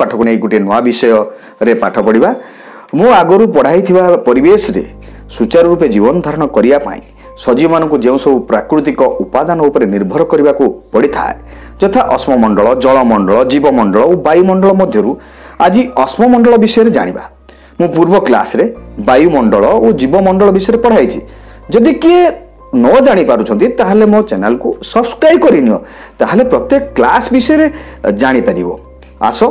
पाठ को नहीं गोटे नुआ विषय रे पाठ पढ़ा मु आगु पढ़ाई परिवेश रे सुचारू रूपे जीवन धारण करने सजीव मानक जो सब प्राकृतिक उपादान उपर निर्भर करने को पड़ता है यथा अश्ममंडल जलमंडल जीवमंडल और वायुमंडल मध्यरु आज अश्ममंडल विषय जानिबा मु पूर्व क्लास रे वायुमंडल और जीवमंडल विषय पढ़ाई जदि किए न जानी पारुछंती ताहले मो चैनल को सब्सक्राइब करिनियो ताहले प्रत्येक क्लास विषय जानि परिबो। आसो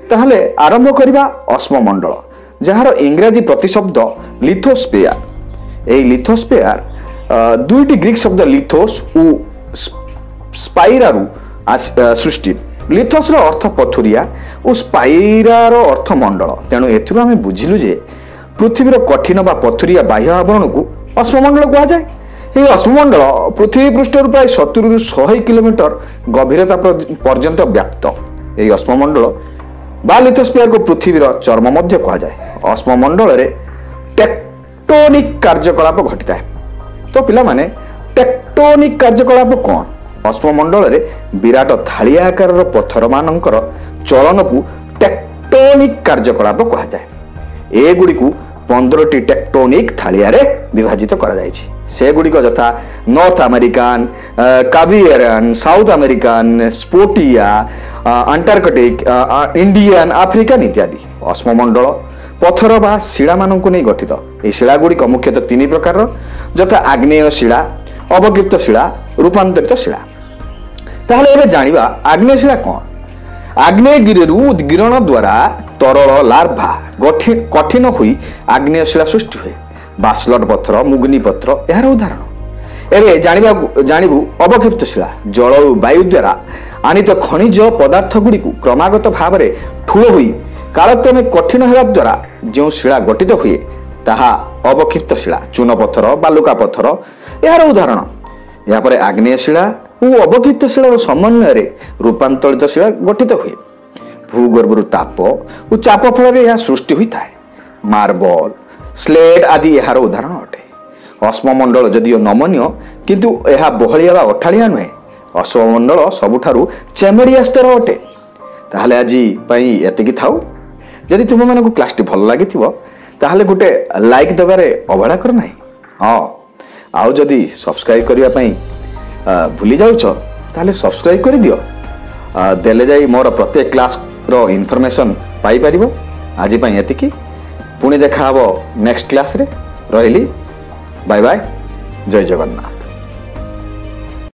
ताहले आरंभ करिबा अश्ममंडल जहार इंग्रजी प्रतिशब्द लिथोस्फियर। ए लिथोस्फियर दुईटी ग्रीक शब्द लिथोस और स्पाइरारु सृष्टि। लिथोस रो अर्थ पथुरिया और स्पाइरार अर्थ मंडल। तेणु एथिरु आमे बुझिलु जे पृथ्वीर कठिन बा पथुरिया बाह्य आवरण को अश्ममंडल कहा जाए। यह अश्ममंडल पृथ्वी पृष्ठर प्राय 70 ରୁ 100 किलोमीटर गभीरता पर्यंत व्याप्त। यह अश्ममंडल बा लिथोस्फियर को पृथ्वीर चर्म मध्य कहा जाए। अश्ममंडल रे टेक्टोनिक कार्यकलाप घटिता है। तो पिला माने टेक्टोनिक कार्यकलाप कौन? अश्ममंडल रे विराट थालिया आकार पत्थर मानकर चलन को टेक्टोनिक कार्यकलाप कहा जाए। ए गुडी को 15टी टेक्टोनिक थालिया रे विभाजित करा जायछि। से गुडी को यथा नॉर्थ अमेरिकन, कावियरन, साउथ अमेरिकन, स्पोटिया, अंटार्कटिक, इंडियन, अफ्रीकन इत्यादि। अश्ममंडल पत्थर बा शिला मानक नहीं गठित। ये शिला गुड़िक मुख्यतः 3 प्रकार यथा आग्नेय शिला, अवकृत शिला, रूपांतरित शिला। ताहले एबे जानिबा आग्नेय शिला कौन? आग्नेयगिरी उद्गीरण द्वारा तरल लार्भा कठिन हुई आग्नेय शिला सृष्टि हुए। बासलट पत्थर, मुग्नि पत्र यार उदाहरण। एबे जानिबु अवक्षिप्त शिला जल और वायु द्वारा आनित खनिज पदार्थ गुड़ी क्रमागत भाव में ठूल हुई कालक्रमे कठिन होगा द्वारा जो शिला गठित हुए ताहा अवक्षिप्त शिला। चून पत्थर, बालुका पत्थर यार उदाहरण। यापर आग्नेय शिला और अवक्षिप्त शिलार समन्वय रूपांतरित शिला गठित हुए। भूगर्भर ताप और चाप फल यह सृष्टि होता है। मार्बल, स्लेट आदि यार उदाहरण अटे। अश्ममंडल जदिओ नमनीय किंतु यह बहलिया बा अठालिया नुहे। अश्ममंडल सबुठारु चेमेड़िया स्तर अटे। ताहले आजी पई एतिकी थाउ। जदि तुम मानक क्लास टी भल लागि ताहले गोटे लाइक दबारे अवहेला कर नाही। हाँ आउ जदि सब्सक्राइब करबा पई भूली जाउछ ताहले सब्सक्राइब कर दियो। देले जाई मोर प्रत्येक क्लास रो इन्फॉर्मेशन पाई परिबो। आजी पई एतिकी। पुणी देखा हबो नेक्स्ट क्लास रे। रहिली बाय बाय। जय जगन्नाथ।